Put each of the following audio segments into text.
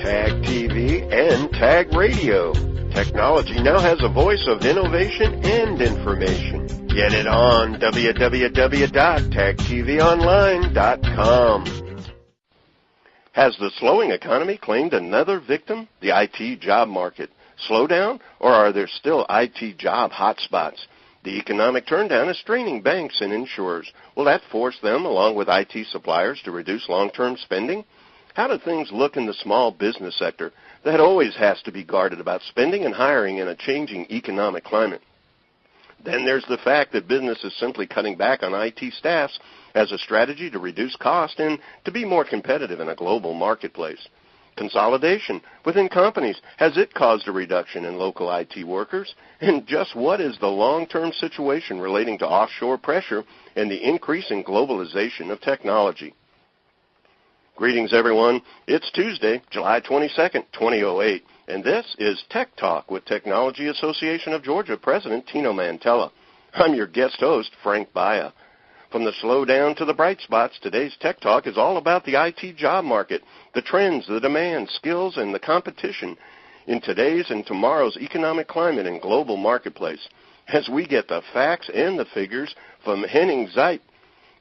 Tag TV, and Tag Radio. Technology now has a voice of innovation and information. Get it on www.tagtvonline.com. Has the slowing economy claimed another victim, the IT job market? Slowdown, or are there still IT job hotspots? The economic turndown is straining banks and insurers. Will that force them, along with IT suppliers, to reduce long-term spending? How do things look in the small business sector that always has to be guarded about spending and hiring in a changing economic climate? Then there's the fact that business is simply cutting back on IT staffs as a strategy to reduce cost and to be more competitive in a global marketplace. Consolidation within companies, has it caused a reduction in local IT workers? And just what is the long-term situation relating to offshore pressure and the increasing globalization of technology? Greetings, everyone. It's Tuesday, July 22nd, 2008, and this is Tech Talk with Technology Association of Georgia President Tino Mantella. I'm your guest host, Frank Baia. From the slowdown to the bright spots, today's Tech Talk is all about the IT job market, the trends, the demand, skills, and the competition in today's and tomorrow's economic climate and global marketplace. As we get the facts and the figures from Henning Seip,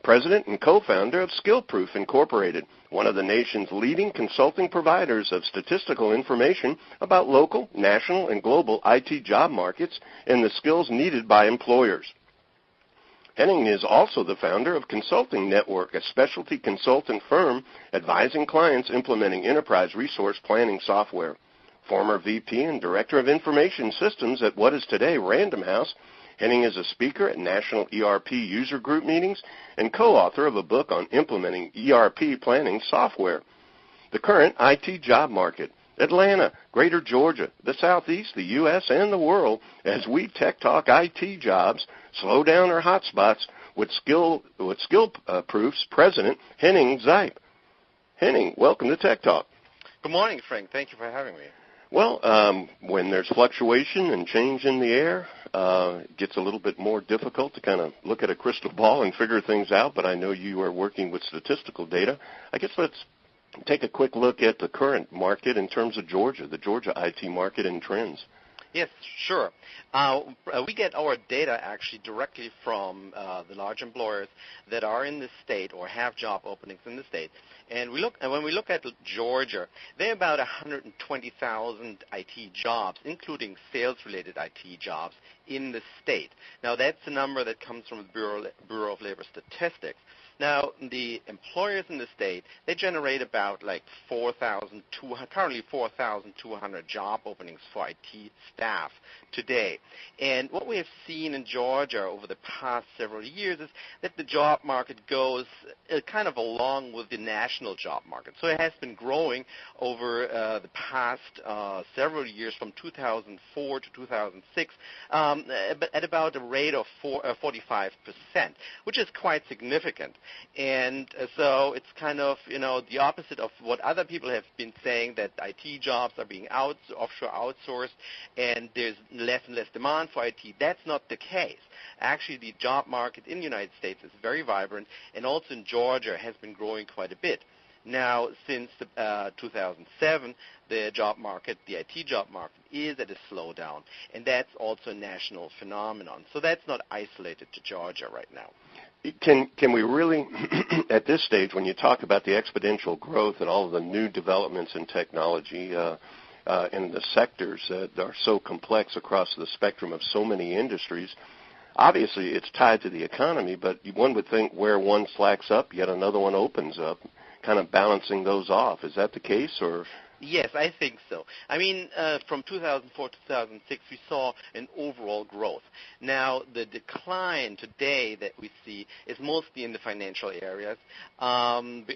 President and co-founder of SkillPROOF Incorporated, one of the nation's leading consulting providers of statistical information about local, national, and global IT job markets and the skills needed by employers. Henning is also the founder of Consulting Network, a specialty consultant firm advising clients implementing enterprise resource planning software. Former VP and Director of Information Systems at what is today Random House, Henning is a speaker at national ERP user group meetings and co-author of a book on implementing ERP planning software. The current IT job market, Atlanta, Greater Georgia, the Southeast, the U.S., and the world, as we tech talk IT jobs, slowdown or hotspots with SkillPROOF's President, Henning Seip. Henning, welcome to Tech Talk. Good morning, Frank. Thank you for having me. Well, when there's fluctuation and change in the air, it gets a little bit more difficult to kind of look at a crystal ball and figure things out, but I know you are working with statistical data. I guess let's take a quick look at the current market in terms of Georgia, the Georgia IT market and trends. Yes, sure. We get our data actually directly from the large employers that are in the state or have job openings in the state. And when we look at Georgia, there are about 120,000 IT jobs, including sales-related IT jobs, in the state. Now, that's the number that comes from the Bureau of Labor Statistics. Now, the employers in the state, they generate about like currently 4,200 job openings for IT staff today. And what we have seen in Georgia over the past several years is that the job market goes kind of along with the national job market. So it has been growing over the past several years from 2004 to 2006 at about a rate of 45%, which is quite significant. And so it's kind of, the opposite of what other people have been saying, that IT jobs are being offshore outsourced and there's less and less demand for IT. That's not the case. Actually, the job market in the United States is very vibrant, and also in Georgia has been growing quite a bit. Now, since 2007, the IT job market is at a slowdown, and that's also a national phenomenon. So that's not isolated to Georgia right now. Can we really, at this stage, when you talk about the exponential growth and all of the new developments in technology in the sectors that are so complex across the spectrum of so many industries, obviously it's tied to the economy, but one would think where one slacks up, yet another one opens up, kind of balancing those off. Is that the case, or? Yes, I think so. I mean, from 2004 to 2006, we saw an overall growth. Now, the decline today that we see is mostly in the financial areas, and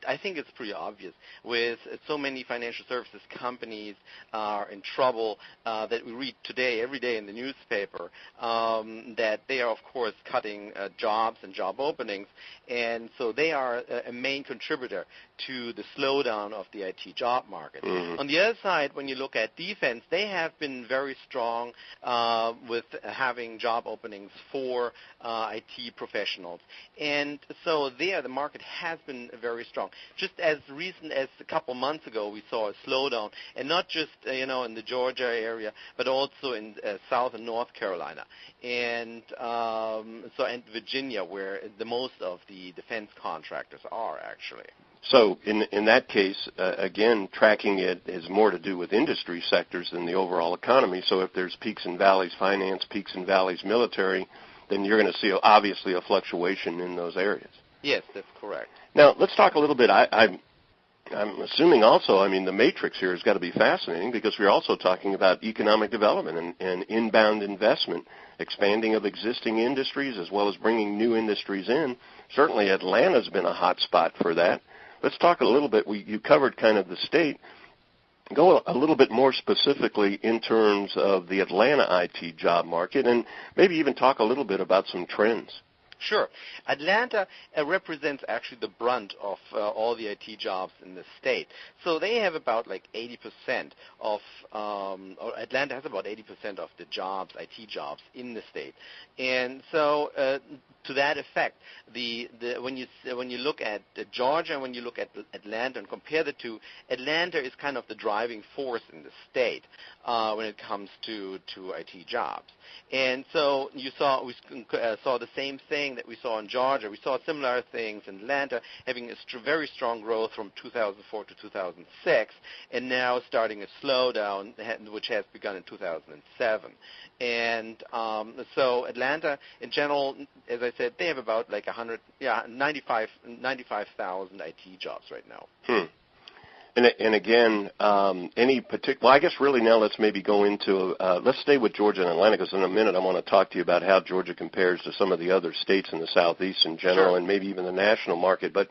I think it's pretty obvious. With so many financial services companies are in trouble that we read today, every day in the newspaper, that they are, of course, cutting jobs and job openings, and so they are a main contributor to the slowdown of the IT job market. Mm-hmm. On the other side, when you look at defense, they have been very strong with having job openings for IT professionals. And so there, the market has been very strong. Just as recent as a couple months ago, we saw a slowdown, and not just in the Georgia area, but also in South and North Carolina, and and Virginia, where the most of the defense contractors are actually. So in that case, again, tracking it has more to do with industry sectors than the overall economy. So if there's peaks and valleys finance, peaks and valleys military, then you're going to see obviously a fluctuation in those areas. Yes, that's correct. Now, let's talk a little bit. I'm assuming also, the matrix here has got to be fascinating because we're also talking about economic development and inbound investment, expanding of existing industries as well as bringing new industries in. Certainly Atlanta's been a hot spot for that. Let's talk a little bit. You covered kind of the state. Go a little bit more specifically in terms of the Atlanta IT job market and maybe even talk a little bit about some trends. Sure. Atlanta represents actually the brunt of all the IT jobs in the state. So they have about 80% of, or Atlanta has about 80% of the jobs, IT jobs in the state. And so to that effect, when you look at Georgia and when you look at Atlanta and compare the two, Atlanta is kind of the driving force in the state when it comes to IT jobs. And so we saw the same thing that we saw in Georgia. We saw similar things in Atlanta, having a very strong growth from 2004 to 2006, and now starting a slowdown, which has begun in 2007. And so Atlanta, in general, as I said, they have about 95,000 IT jobs right now. And again, any particular, well, I guess really now let's maybe go into, let's stay with Georgia and Atlanta because in a minute I want to talk to you about how Georgia compares to some of the other states in the Southeast in general. Sure. And maybe even the national market. But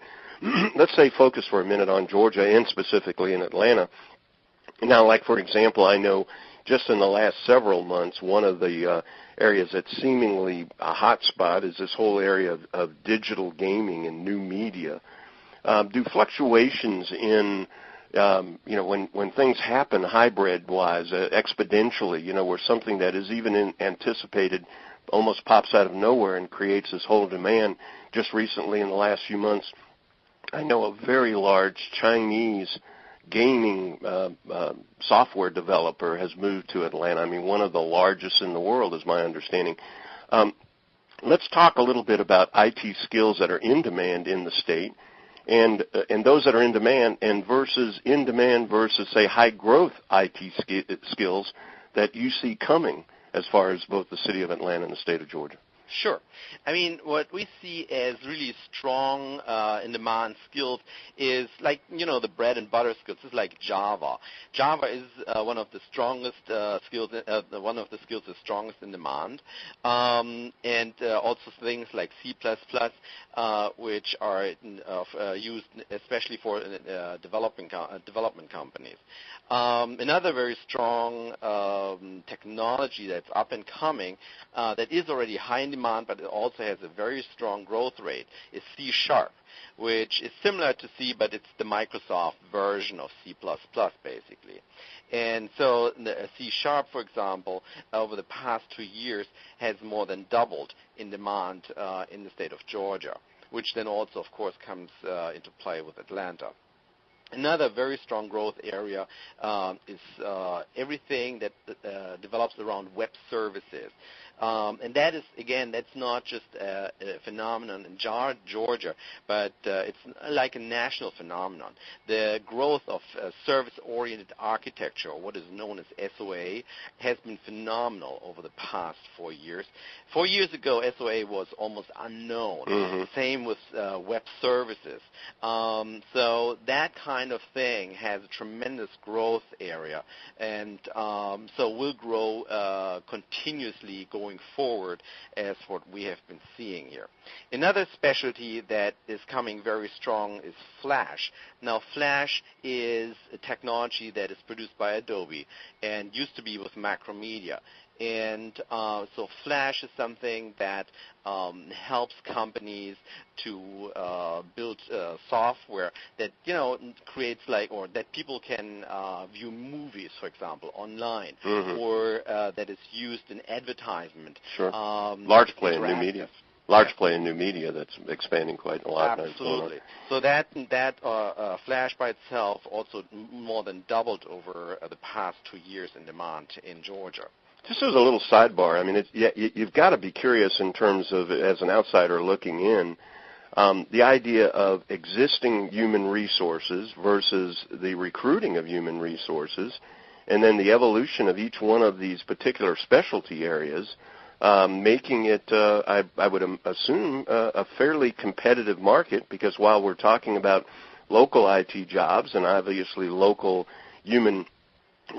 let's say focus for a minute on Georgia and specifically in Atlanta. Now, for example, I know just in the last several months, one of the areas that's seemingly a hot spot is this whole area of digital gaming and new media. Do fluctuations in when things happen hybrid-wise, exponentially, where something that is even anticipated almost pops out of nowhere and creates this whole demand. Just recently in the last few months, I know a very large Chinese gaming software developer has moved to Atlanta. One of the largest in the world is my understanding. Let's talk a little bit about IT skills that are in demand in the state. And those that are in demand versus, say, high-growth IT skills that you see coming as far as both the city of Atlanta and the state of Georgia. Sure. What we see as really strong in-demand skills is the bread and butter skills. It's like Java. Java is one of the strongest skills, one of the skills that's strongest in demand. And also things like C++, which are used especially for development companies. Another very strong technology that's up and coming that is already high in demand, but it also has a very strong growth rate, is C#, which is similar to C, but it's the Microsoft version of C++, basically. And so the C#, for example, over the past 2 years has more than doubled in demand in the state of Georgia, which then also, of course, comes into play with Atlanta. Another very strong growth area is everything that develops around web services. And that is, again, that's not just a phenomenon in Georgia, but it's like a national phenomenon. The growth of service-oriented architecture, or what is known as SOA, has been phenomenal over the past 4 years. 4 years ago, SOA was almost unknown. Mm-hmm. Same with web services. So that kind of thing has a tremendous growth area, and so will grow continuously going forward as what we have been seeing here. Another specialty that is coming very strong is Flash. Now, Flash is a technology that is produced by Adobe and used to be with Macromedia. And so Flash is something that helps companies to build software that creates or that people can view movies, for example, online, or that is used in advertisement. Sure. Large play in new media. Large play in new media that's expanding quite a lot. Absolutely. So that Flash by itself also more than doubled over the past 2 years in demand in Georgia. Just as a little sidebar, I mean, you've got to be curious in terms of, as an outsider looking in, the idea of existing human resources versus the recruiting of human resources, and then the evolution of each one of these particular specialty areas, making it, I would assume, a fairly competitive market, because while we're talking about local IT jobs and obviously local human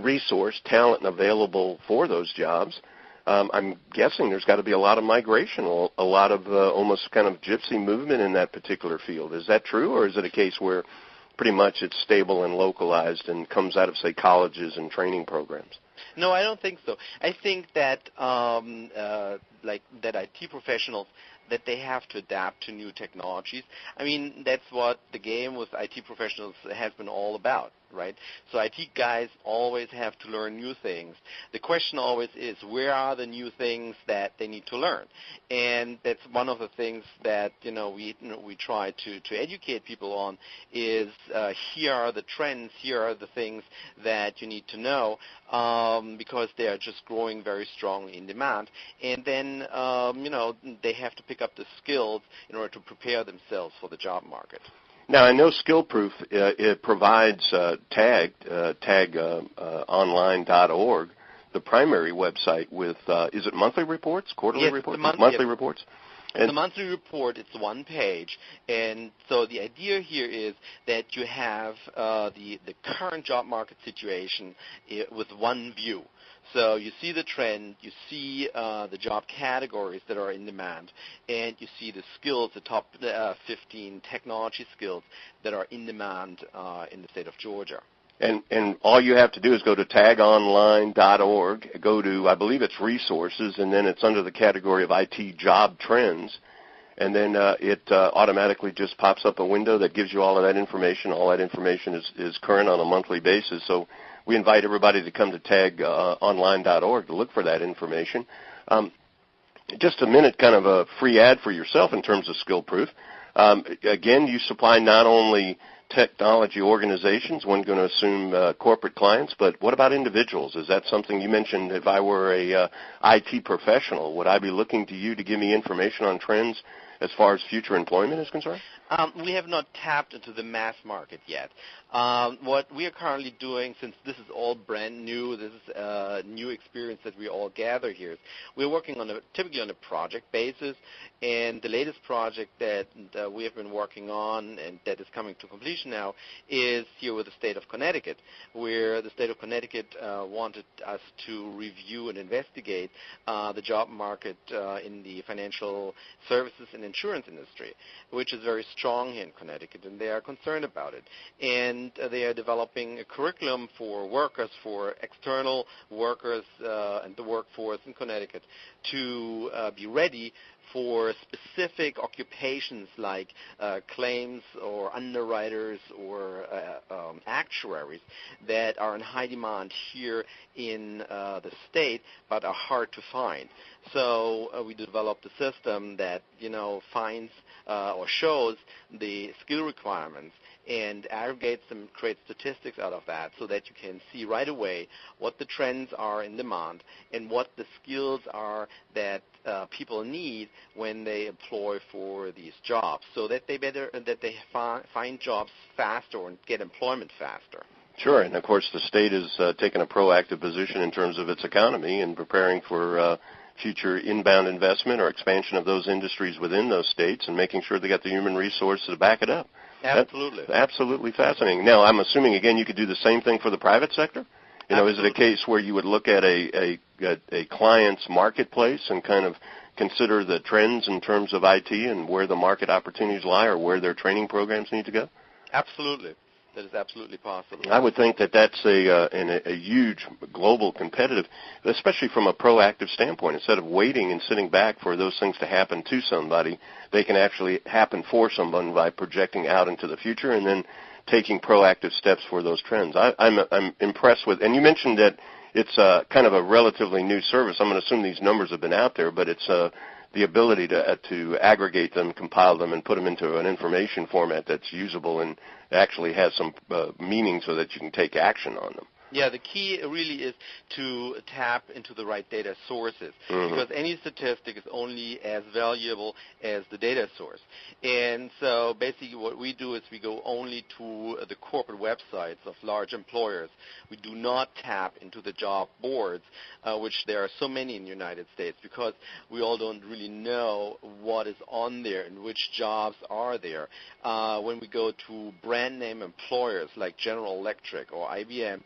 resource, talent available for those jobs, I'm guessing there's got to be a lot of migration, a lot of almost kind of gypsy movement in that particular field. Is that true, or is it a case where pretty much it's stable and localized and comes out of, say, colleges and training programs? No, I don't think so. I think that that IT professionals, that they have to adapt to new technologies. I mean, that's what the game with IT professionals has been all about, right? So IT guys always have to learn new things. The question always is, where are the new things that they need to learn? And that's one of the things that we try to educate people on is here are the trends, here are the things that you need to know, because they are just growing very strongly in demand. And then they have to pick up the skills in order to prepare themselves for the job market. Now, I know SkillPROOF, it provides tagonline.org, the primary website with, is it monthly reports, quarterly reports? Monthly reports. And the monthly report, it's one page, and so the idea here is that you have the current job market situation with one view. So you see the trend, you see the job categories that are in demand, and you see the skills, the top 15 technology skills that are in demand in the state of Georgia. And all you have to do is go to tagonline.org, go to, I believe it's resources, and then it's under the category of IT job trends, and then it automatically just pops up a window that gives you all of that information. All that information is current on a monthly basis. So we invite everybody to come to tagonline.org to look for that information. Just a minute, kind of a free ad for yourself in terms of SkillPROOF. Again, you supply not only technology organizations, one going to assume corporate clients, but what about individuals? Is that something you mentioned? If I were a IT professional, would I be looking to you to give me information on trends as far as future employment is concerned? We have not tapped into the mass market yet. What we are currently doing, since this is all brand new, this is a new experience that we all gather here, we're working typically on a project basis, and the latest project that we have been working on and that is coming to completion now is here with the state of Connecticut, where the state of Connecticut wanted us to review and investigate the job market in the financial services and insurance industry, which is very strong here in Connecticut, and they are concerned about it. And they are developing a curriculum for workers, for external workers and the workforce in Connecticut to be ready for specific occupations like claims or underwriters or actuaries that are in high demand here in the state but are hard to find. So we developed a system that finds or shows the skill requirements and aggregates them, creates statistics out of that so that you can see right away what the trends are in demand and what the skills are that people need when they employ for these jobs, so that they find jobs faster and get employment faster. Sure, and of course the state is taking a proactive position in terms of its economy and preparing for future inbound investment or expansion of those industries within those states and making sure they got the human resources to back it up. Absolutely. That's absolutely fascinating. Now, I'm assuming, again, you could do the same thing for the private sector? Is it a case where you would look at a client's marketplace and kind of consider the trends in terms of IT and where the market opportunities lie or where their training programs need to go? Absolutely. That is absolutely possible. I would think that that's a huge global competitive, especially from a proactive standpoint. Instead of waiting and sitting back for those things to happen to somebody, they can actually happen for someone by projecting out into the future and then taking proactive steps for those trends. I'm impressed with, and you mentioned that it's kind of a relatively new service. I'm going to assume these numbers have been out there, but it's the ability to aggregate them, compile them, and put them into an information format that's usable and actually has some meaning so that you can take action on them. Yeah, the key really is to tap into the right data sources, because any statistic is only as valuable as the data source. And so basically what we do is we go only to the corporate websites of large employers. We do not tap into the job boards, which there are so many in the United States, because we all don't really know what is on there and which jobs are there. When we go to brand name employers like General Electric or IBM,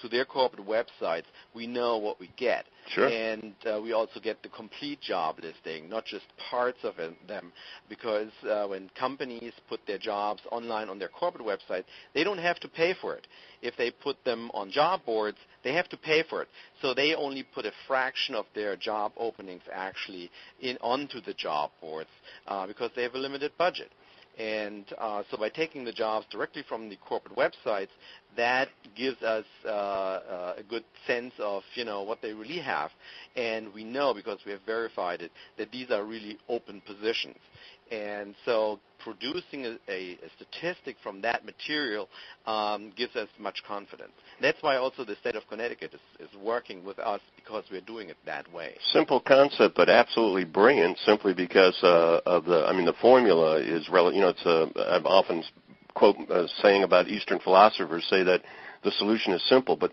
to their corporate websites, we know what we get. Sure. And we also get the complete job listing, not just parts of them, because when companies put their jobs online on their corporate website, they don't have to pay for it. If they put them on job boards, they have to pay for it. So they only put a fraction of their job openings actually onto the job boards because they have a limited budget. And so by taking the jobs directly from the corporate websites, that gives us a good sense of, what they really have. And we know, because we have verified it, that these are really open positions. And so producing a statistic from that material gives us much confidence. That's why also the state of Connecticut is working with us, because we're doing it that way. Simple concept, but absolutely brilliant, simply because of the formula is relative. I've often quote saying about Eastern philosophers say that the solution is simple, but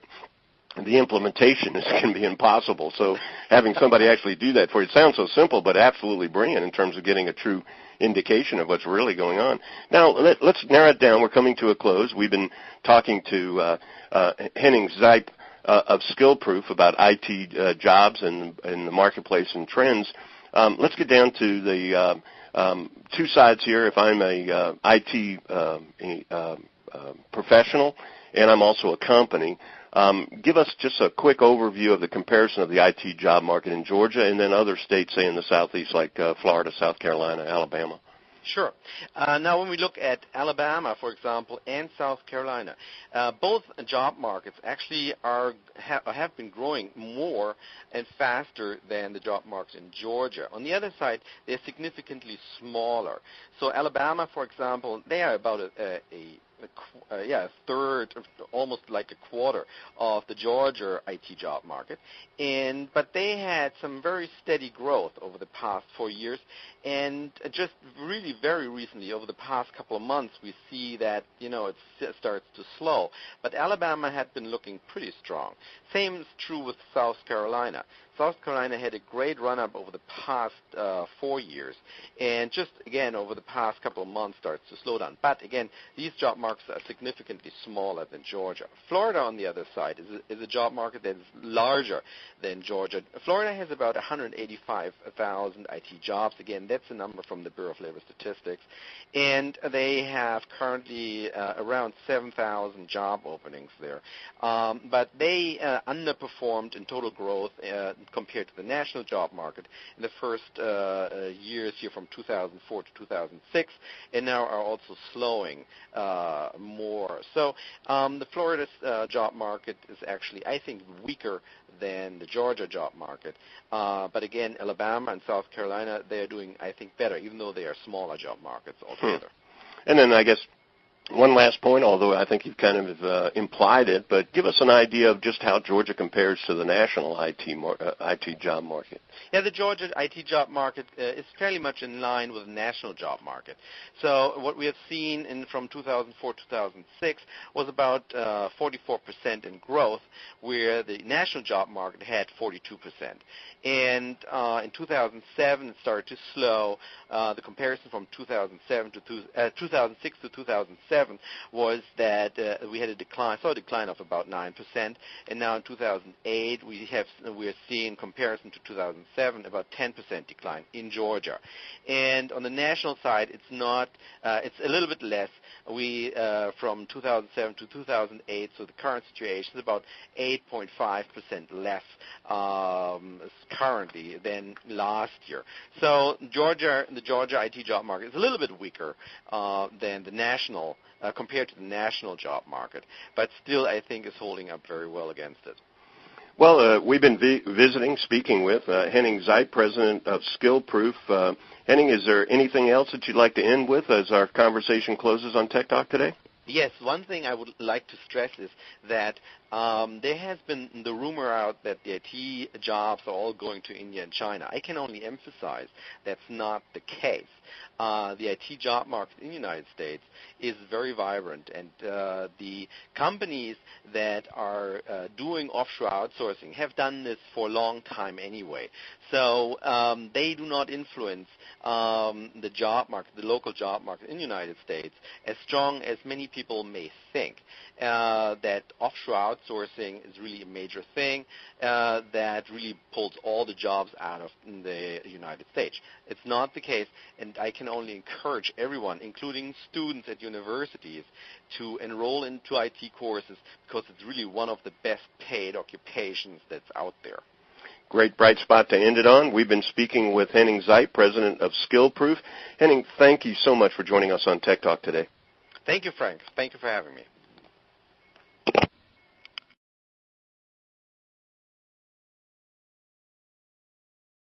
the implementation can be impossible. So having somebody actually do that for you, it sounds so simple, but absolutely brilliant in terms of getting a true indication of what's really going on. Now, let's narrow it down. We're coming to a close. We've been talking to Henning Seip of SkillPROOF about IT jobs and the marketplace and trends. Let's get down to the two sides here. If I'm a IT professional and I'm also a company, give us just a quick overview of the comparison of the IT job market in Georgia and then other states, say in the southeast, like Florida, South Carolina, Alabama. Sure. Now, when we look at Alabama, for example, and South Carolina, both job markets actually have been growing more and faster than the job markets in Georgia. On the other side, they're significantly smaller. So Alabama, for example, they are about a third, almost like a quarter of the Georgia IT job market, but they had some very steady growth over the past 4 years, and just really very recently, over the past couple of months, we see that it starts to slow. But Alabama had been looking pretty strong. Same is true with South Carolina. South Carolina had a great run-up over the past 4 years, and just, again, over the past couple of months starts to slow down. But, again, these job markets are significantly smaller than Georgia. Florida, on the other side, is a job market that is larger than Georgia. Florida has about 185,000 IT jobs. Again, that's a number from the Bureau of Labor Statistics. And they have currently around 7,000 job openings there. But they underperformed in total growth compared to the national job market in the first years here from 2004 to 2006, and now are also slowing more. So the Florida job market is actually, I think, weaker than the Georgia job market. But again, Alabama and South Carolina, they are doing, I think, better, even though they are smaller job markets altogether. And then I guess one last point, although I think you've kind of implied it, but give us an idea of just how Georgia compares to the national IT job market. Yeah, the Georgia IT job market is fairly much in line with the national job market. So what we have seen from 2004 to 2006 was about 44% in growth, where the national job market had 42%. And in 2007, it started to slow. The comparison from 2006 to 2007 2007 was that we had a decline of about 9%, and now in 2008 we're seeing, in comparison to 2007, about 10% decline in Georgia. And on the national side, it's not. It's a little bit less. We from 2007 to 2008, so the current situation is about 8.5% less currently than last year. So the Georgia IT job market is a little bit weaker than the national, compared to the national job market, but still I think is holding up very well against it. Well, we've been speaking with Henning Seip, president of SkillPROOF. Henning, is there anything else that you'd like to end with as our conversation closes on Tech Talk today? Yes, one thing I would like to stress is that there has been the rumor out that the IT jobs are all going to India and China. I can only emphasize that's not the case. The IT job market in the United States is very vibrant, and the companies that are doing offshore outsourcing have done this for a long time anyway. So they do not influence the job market, the local job market in the United States, as strong as many people may think. That offshore outsourcing is really a major thing that really pulls all the jobs out of the United States. It's not the case, and I can only encourage everyone, including students at universities, to enroll into IT courses because it's really one of the best paid occupations that's out there. Great bright spot to end it on. We've been speaking with Henning Seip, president of SkillPROOF. Henning, thank you so much for joining us on Tech Talk today. Thank you, Frank. Thank you for having me.